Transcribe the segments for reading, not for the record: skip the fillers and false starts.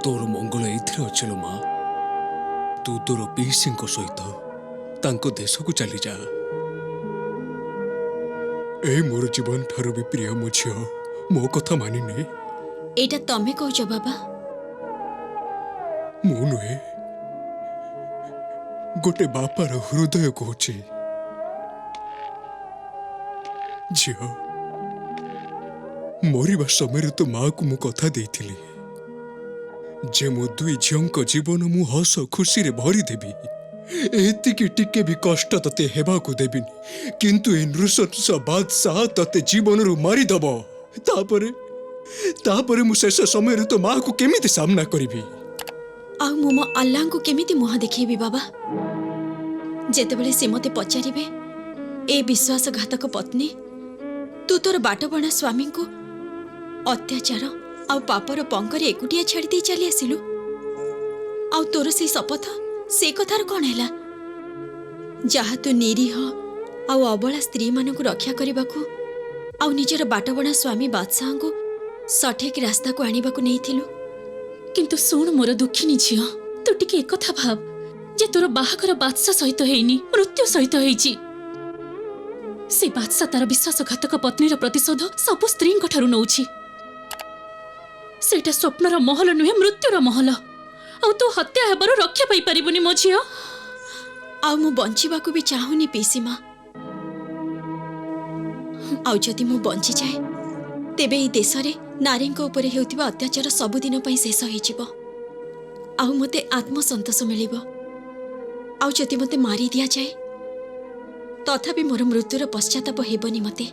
तोर मंगल एथिरे अच्छे लो माँ। तू तोर पीसी सहित तांको देश को चली जा। ए मोर जीवन ठार भी प्रिय मो झियो मो कथा मानि ने। एटा तमे कहूच बाबा। मु नुहे गोटे बापार हृदय कहूची। झियो मरिबा समय तो माँ को मु कथा देइथिली जे मो दुई झियों जीवन मु हस खुशी रे भरी देबी। एतिकी टिके भी कष्ट तते हेबा को देबिनी, किंतु ए नृशंस बादशाह तते जीवन रु मारी दब। तापरे मु शेष समय तो माँ को केमिति सामना करिबी। आ मु मो अल्लाह को केमिति मुहा देखिबी बाबा। जेतेबेले से मते पचारिबे ए विश्वासघातक पत्नी तू तोर बाटबणा स्वामी को अत्याचार आ पापर पंकर एकुटिया छाड़ी दे चली आसिलु। आ तोर से शपथ से कथार कौन है जहा तू निरीह आ अबला स्त्री मान को रक्षा करने को आ निजर बाटबणा स्वामी बादशाह को सठिक रास्ता को आने को नहीं थिलु। किंतु सुन मोर दुखिनी झियो, तू टिके एक कथा भाव जे तोर बाहागर बादशाह सहित हेनी मृत्यु सहित हेची। से बादशाह तार विश्वासघातक पत्नीर प्रतिशोध सबु स्त्री ठारू नौछि। सेटा स्वप्नर महल नुहे मृत्युर महल। आ तू हत्या हेबार रक्षा पाई परिबुनी मो झियो। आ मु बंचिबा को भी चाहुनी पीसी माँ। आ जदि मु बंची जाए तेबे ई देश रे नारी उपरे हेउथिबा अत्याचार सबुदिन पई शेष होई जिवो। आ मते आत्मसंतोष मिलिबो। आ जदि मते मारी दिया जाए तथापि मोर मृत्युर पश्चाताप हेबनी मते।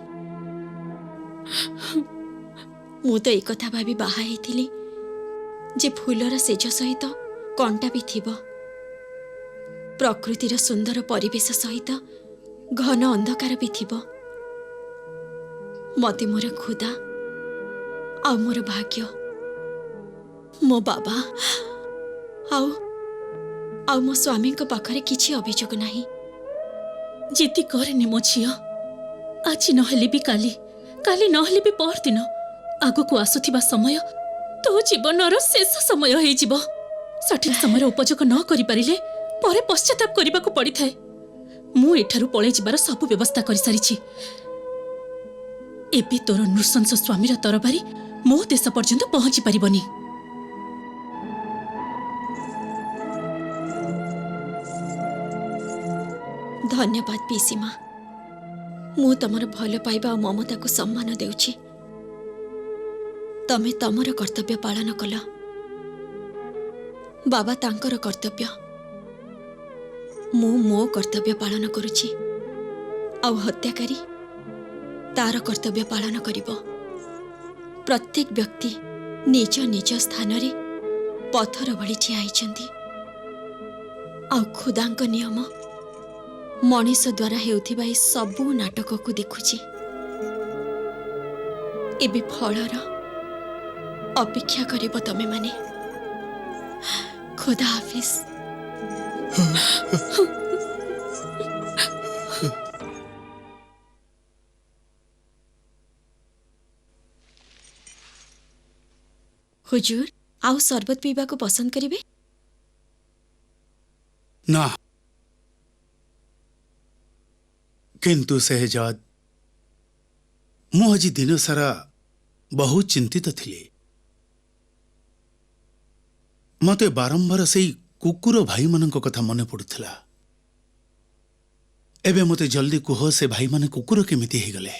मु तो एक कथा भाबी बाहा हेथिली जे फूलर सेज सहित कंटा भी थिबो, प्रकृतिर सुंदर परिवेश सहित घन अंधकार भी थिबो। मते मोर खुदा आ मोर भाग्य मो बाबा आउ मो स्वामी को पाखरे किछि अभियोग नाही। जीती करनी मो झियो। आज नहेले भी काली नहेले भी परदिन आगु को आसुथिबा समय तो जीवनर शेष समय हो जिवो। सठिक समय उपयोग न करि पारिले परे पश्चाताप करबा को पड़ी थाए। मु एठारु पळे जिबार सब व्यवस्था करि सारिछि। एबे तोर नृशंस स्वामीर तरबारी मो देश पर्यंत पहुंची पारिबनी। धन्यवाद पीसी माँ। मु तमर भल पाइबा और ममता को सम्मान देउछि। तमे तमर कर्तव्य पालन कल, बाबा तांकर कर्तव्य, मु मो कर्तव्य पालन करुछि। आउ हत्याकारी तार कर्तव्य पालन करिबो। प्रत्येक व्यक्ति निज निज स्थान रे पत्थर भली ठिया आइछन्ति। आउ खुदांक नियम मनीष द्वारा हेउथिबा ए सबु नाटक को देखुछि। एबे फलर अपेक्षा करिबो तमे माने। खुदा हाफिज। हुजूर आउ शरबत पीबा को पसंद करिवे ना, किंतु शहजाद मु आज दिन सारा बहुत चिंतित थिली। मते बारंबार से कुकुर भाई मान कथा मन पड़ुला। एबे मते जल्दी कुह से भाई माने कुकुर केमिति हे गले।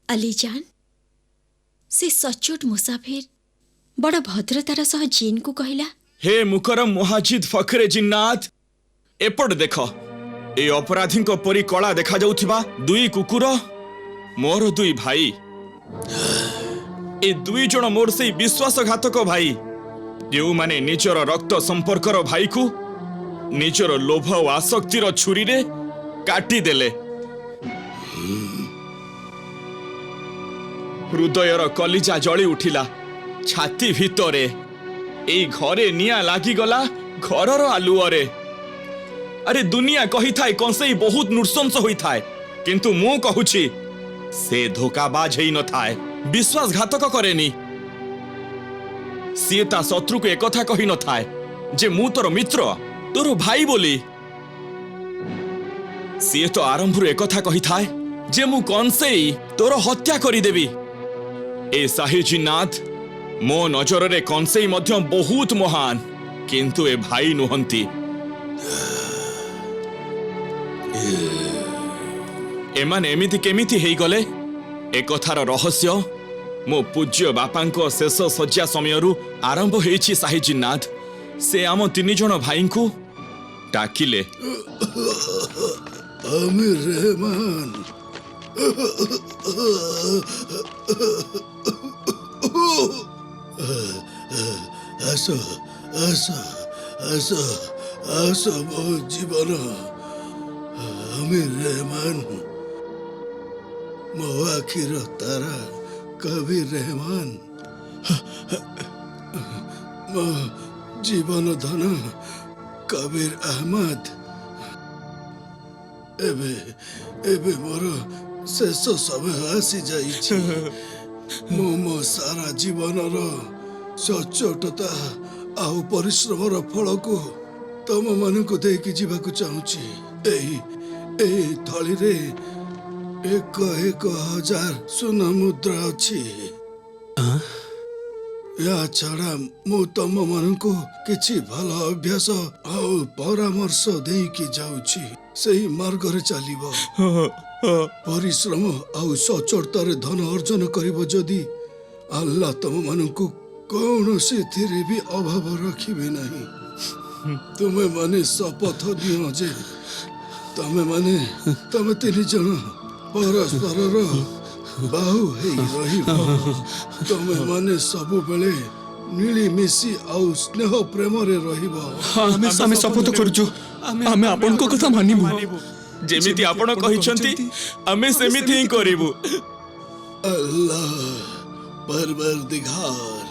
अली जान से सचोट मुसाफिर बड़ भद्रतार सह जीन को कहला, हे मुकरम मुहाजिद फखरे जिन्नात, एपट देख ए अपराधी को परी कला देखा जाउथिबा दुई कुकुर मोर दुई भाई। ए दुई जण मोर से विश्वासघातक भाई जो माने निजर रक्त संपर्कर भाई को निजर लोभ और आसक्तिर छुरी रे काटी देले। हृदयर कलिजा जली उठिला। छाती भितरे ए घरे निया लागी गला घरर आलुअरे। अरे दुनिया कही थाए कंसेई बहुत नृशंस होई थाए, किंतु मु कहूछि से धोखाबाज हेई न थाए। विश्वासघातक करेनी सी ता शत्रु को एकथा कही न थाए जे मु तोर मित्र तोर भाई बोली सी तो आरंभ एकथा कही थाए जे मु कंसेई तोर हत्या करिदेबी ए साही जिन्नाथ मो नजर रे कंसेई मध्य बहुत महान किंतु ए भाई नुहंती एमाने एमिति केमिति हेई गले ए कथार रहस्य मो पूज्य बापांको शेष शज्या समयरू आरंभ हेछि साही जिन्नाथ से आम 3 जण भाई को डाकिले आमिर रहमान आस आस आस आस मो जीवन आमिर रहमान मो आखिर तारा कबीर रहमान मो जीवन धन कबीर अहमद एबे एबे मोर शेष समय आसी जाइछि मो मो सारा जीवनर सचोटता आउ परिश्रमर फल को तम मानकु देकी जीवाकु चाहूछि एही थली रे 1,000 सुन मुद्रा अछि या छड़ा मु तम मानकु किछि भल अभ्यास आउ परामर्श देकी जाउछि सेही मार्ग रे चलिबो परिश्रम आउ सचोटतार धन अर्जन करिबो जदि अल्लाह तम मानकु कौनसी थिरे भी अभाव रखिबे नहीं तुमे माने शपथ दियो जे तमे 3 जण परस्पर बाहु हेई रहिबो तमे माने सब बेले मिलिमिशि आउ स्नेह प्रेम रे रहिबो आमे शपथ करजु आमे आपन को कथा मानिबु जेमिति आपण कहिसंती आमे सेमिति ही करिबु अल्लाह परवरदिगार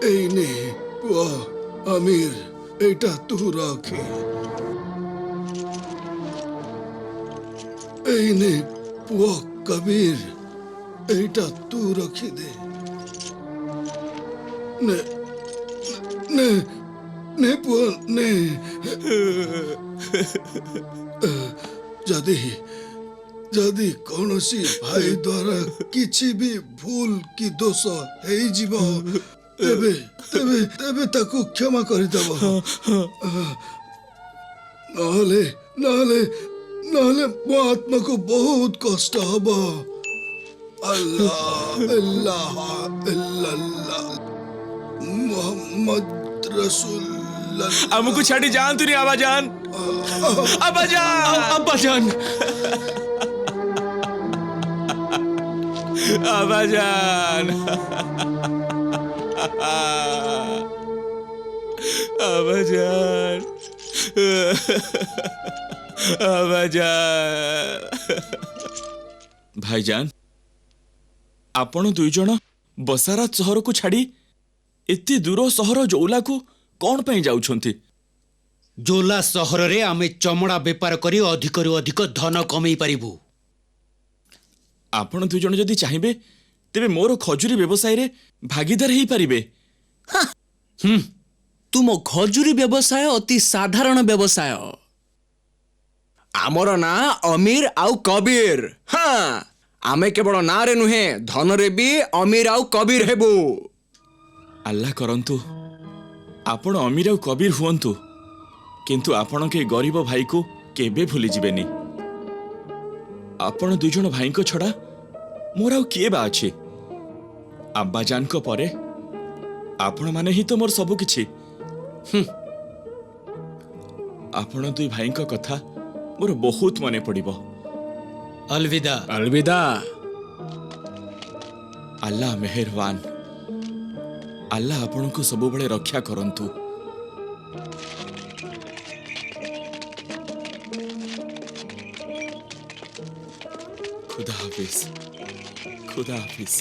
एने पुआ आमिर एटा तू राखी एने पुआ कबीर एटा तू रखी दे ने ने ने पुआ ने जदि जदि कौनसी भाई द्वारा किछि भी भूल की दोष हेई जीवो तेबे तेबे तेबे ताकू क्षमा करि देबो नहले नहले नहले मो आत्मा को बहुत कष्ट हबो अल्लाह अल्लाह अल्लाह मोहम्मद रसूलुल्लाह हमको छाड़ी जान तू नहीं आबाजान अब्बाजान आबाजान आबाजान आबाजान भाईजान आपण 2 जण बसारात सहर को छाड़ी एते दूर सहर जौला को कौन पे जाउछंती जोला सहर रे आमे चमड़ा बेपार करी अधिकरु अधिक धन कमई पारिबु आपण 2 जण जदि चाहिबे तेबे मोर खजुरी व्यवसाय रे भागीदार हेई पारिबे तुम खजुरी व्यवसाय अति साधारण व्यवसाय आमर ना अमीर आउ कबीर हाँ आमे केवल ना रे नुहे धन रे भी अमीर आउ कबीर हेबु अल्लाह करंतु आपण अमीर आउ कबीर हुअंतु किंतु आपण के गरीब भाई को केबे भूली जिबेनी आपण 2 जण भाई को छड़ा मोर आउ किए बा अछि अब्बाजान को परे आपण माने ही तो मोर सबु किछि आपण 2 भाई को कथा मोर बहुत मने पड़िबो अलविदा अलविदा अल्लाह मेहरबान अल्लाह आपण को सब बळे रक्षा करंतु खुदा हाफिज खुदा हाफिज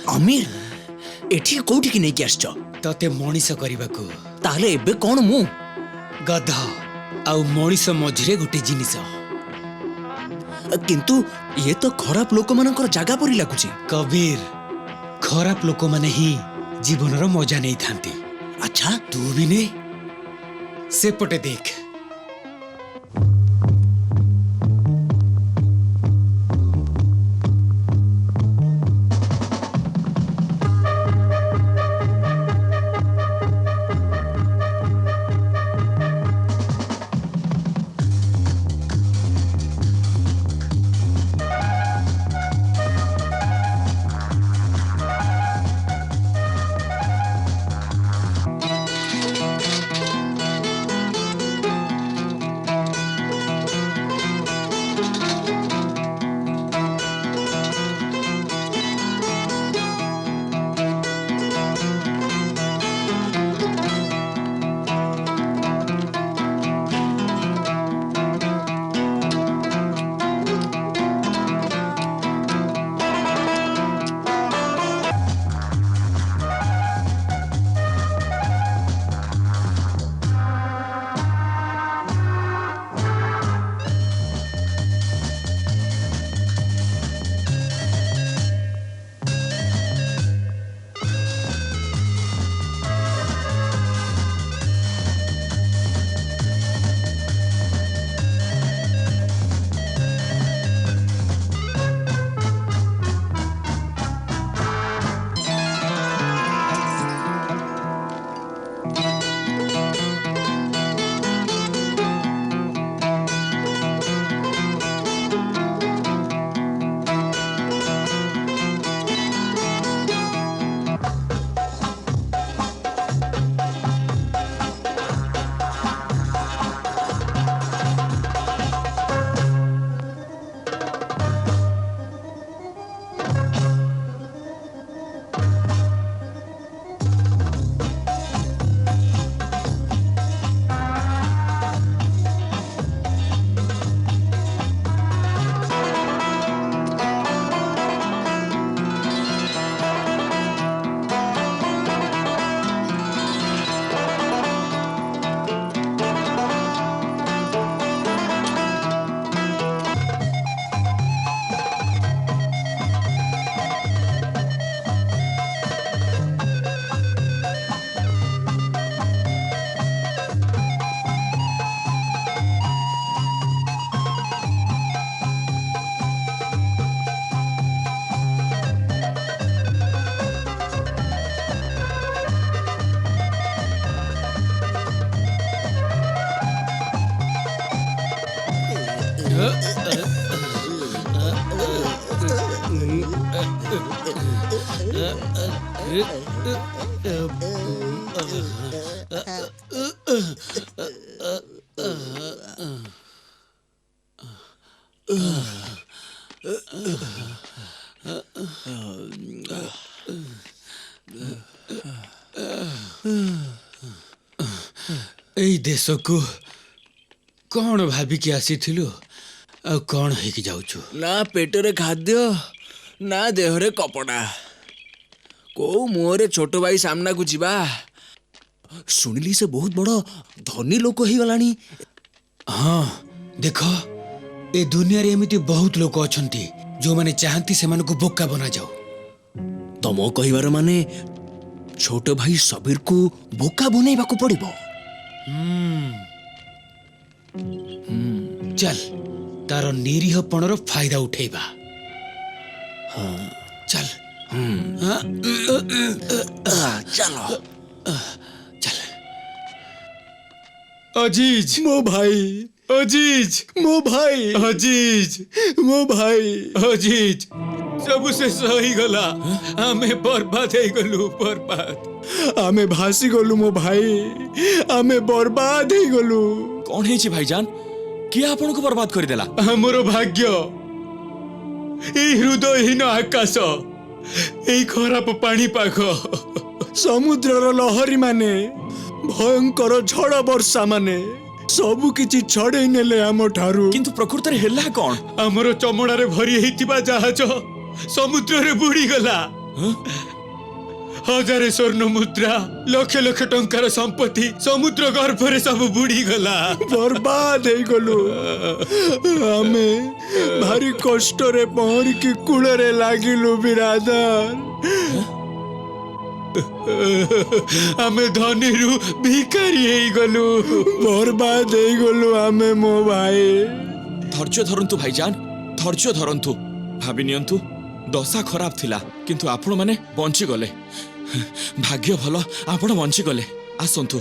अमीर एठी कोठी की नहीं कि आसछ तते मଣିଷ କରିବାକୁ ताले एबे कोन मु गध ଆଉ ମଣିଷ ମଝିରେ ଗୋଟେ ଜିନିଷ। किंतु ये तो खराब लोक मानकर जागा परी लागुची। କବୀର ଖରାପ ଲୋକମାନେ ହିଁ ଜୀବନର ମଜା ନେଇଥାନ୍ତି। अच्छा ତୁ ବି ନେ ସେପଟେ ଦେଖ। ଏଇ ଦେଶକୁ କଣ ଭାବିକି ଆସିଥିଲୁ ଆଉ କଣ ହେଇକି ଯାଉଛୁ? ना पेटरे खाद्य ना देहरे कपड़ा को मुहरे छोट भाई सामना को जीवा सुनिली से बहुत बड़ धनी लोक ही गलानी। हाँ देख ए दुनिया रे एमिति बहुत लोक अछंती जो माने चाहती से मानको बोका बना जाओ। तम कहिबार माने छोट भाई सबीर को बोका बनेबा को पड़िबो। चल तार निरीहपणर फायदा उठेबा। चल चलो चल। अजीज मो भाई, अजीज मो भाई, अजीज मो भाई, अजीज सब से सही गला। आमे बर्बाद हे गलु, बर्बाद आमे भासी गलु मो भाई, आमे बर्बाद हे गलु। कौन है भाईजान किए आपन को बर्बाद कर देला? हमरो भाग्य এই হৃদয়হীন আকাশ, এই খরাপ পাଣିପାଗ, ସମୁଦ୍ରର ଲହରୀ ମାନେ, ଭୟଙ୍କର ଝଡ଼ ବର୍ଷା ମାନେ ସବୁ କିଛି ଛଡେଇ ନେଲେ ଆମ ଠାରୁ। किंतु प्रकृति रे हेला कौन? ଆମର ଚମଡ଼ାରେ ଭରି ହେଇଥିବା ଜାହାଜ ସମୁଦ୍ରରେ ବୁଡିଗଲା। हजारे स्वर्ण मुद्रा लक्ष लक्ष टंकार संपत्ति समुद्र गर्भरे सब बुड़ी गला। बर्बाद हो गलु आमे भारी कष्ट रे पहर की कूलरे लागिलु बिरादर। आमे धनी रु भिखारी हेई गलु बर्बाद हो गलु आमे मो भाई। धैर्य धरंतु भाईजान, धैर्य धरंतु। भाबी नियंतु दशा खराब थिला किंतु आपण माने बंची गले। भाग्य भल आपण बंची गले। आसंतु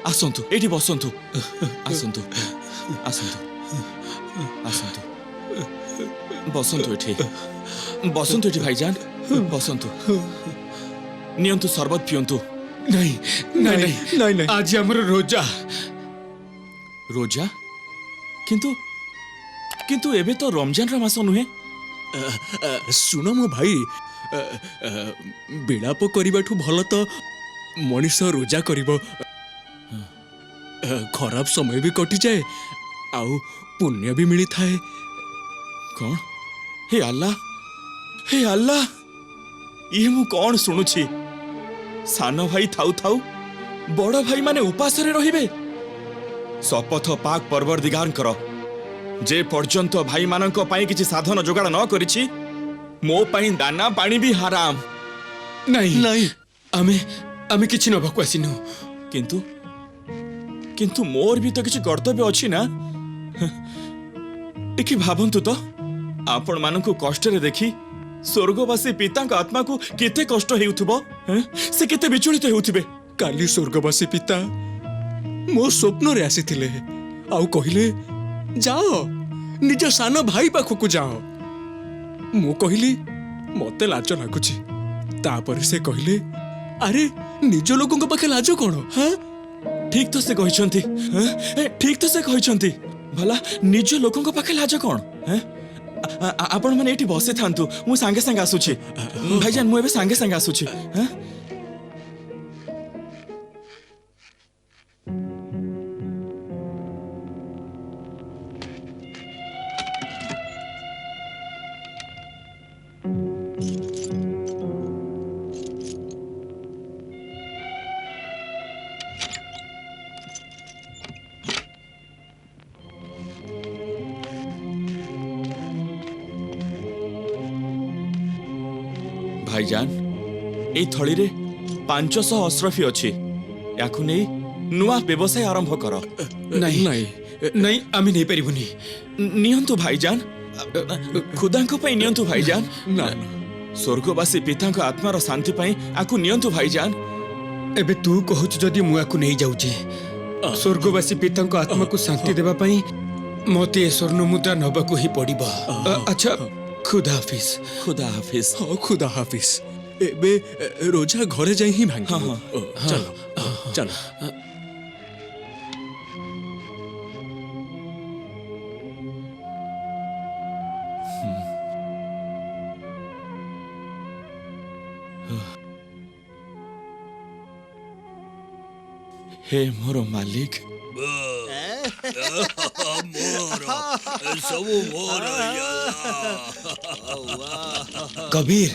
आसंतु एठी बसंतु। आसंतु आसंतु आसंतु बसंतु एठी बसंतु एठी भाईजान बसंतु। नियंतु शरबत पियंतु। नहीं नहीं नहीं नहीं नहीं आज हमर रोजा। रोजा किंतु किंतु एबे तो रमजान रा मास नुहे। सुन मो भाई बिलाप करबाठू भल तो मनीष रोजा करिबो। खराब समय भी कटि जाए आउ पुण्य भी मिली थाए। कौन हे अल्लाह, हे अल्लाह, ये मु कौन सुनुछि? सान भाई थाउ थाउ बड़ भाई माने उपास रे रहिबे। शपथ पाक परवरदिगार करो जे पर्यंत भाई मानक पाई किछि साधन जोगाड़ न करिछि मो पाई दाना पानी भी हराम। नहीं नहीं आमे आमे किछि न भकुआसिनु। किंतु किंतु मोर भी तो किछि कर्तव्य अछि ना। टिके भाबंतु तो आपण मानकु कष्ट रे देखि स्वर्गवासी पिता का आत्मा को केते कष्ट हेउथबो। से केते विचलित हेउथिबे। काली स्वर्गवासी पिता मो स्वप्न रे आसीथिले आउ कहिले जाओ निज सान भाई पाखकु जाओ। मु कहिली मते लाज लागुची। तापर से कहिले अरे निज लोकन पाखे लाज कोन? हां ठीक तो से कहिसंती। ठीक तो से कहिसंती। भला निज लोकन पाखे लाज कोन? आपण माने एठी बसे थांतु मु संगे संगे आसुची। भाईजान मु एबे संगे संगे आसुची। भाईजान ए थली रे 500 अश्रफी अछि। याकु नै नुआ व्यवसाय आरंभ कर। नहीं नहीं नहीं आमे नहीं परिबुनी। नियंतु भाईजान खुदांको पई नियंतु भाईजान। ना स्वर्गवासी पितांको आत्मार शांति पई आकु नियंतु भाईजान। एबे तू कहूच जदि मु आकु नहीं जाउचे स्वर्गवासी पितांको आत्मा को शांति देबा पई मते स्वर्ण मुद्रा नबकु ही पड़िबो। अच्छा खुदा हाफिज। खुदा हाफिज। हाँ खुदा हाफिज। एबे रोजा घरे जाई ही भांगी। हाँ, चलो चलो हे मोर मालिक कबीर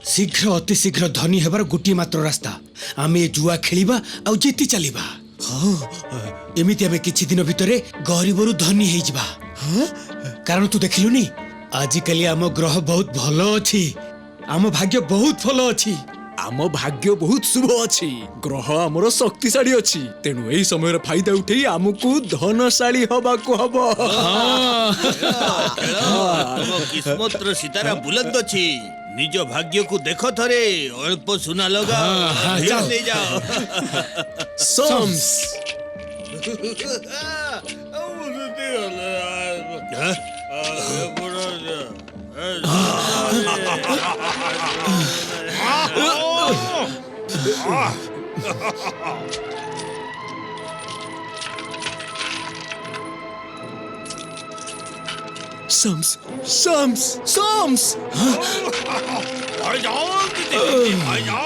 शीघ्र अति शीघ्र धनी हेबार गोटी मात्र रास्ता आमे जुआ खेलिबा आ जीति चलिबा। हाँ एमिति आमे किछि दिन भितरे गरीबरु धनी हेइ जिबा। हाँ कारण तू देखिलुनी आजिकाली आम ग्रह बहुत भलो अछि। आम भाग्य बहुत भलो अछि। आम भाग्य बहुत शुभ अछि। ग्रह आमर शक्तिशाली अछि। तेणु एई समय फायदा उठेई आमको धनशाली हबाको हबो। किस्मत रो सितारा बुलंद अछि। निज भाग्य को देखो थरे अल्प सुना लगा। जाओ। ले जाओ। सम्स सम्स सम्स सम्स भाई जाओ, भाई जाओ।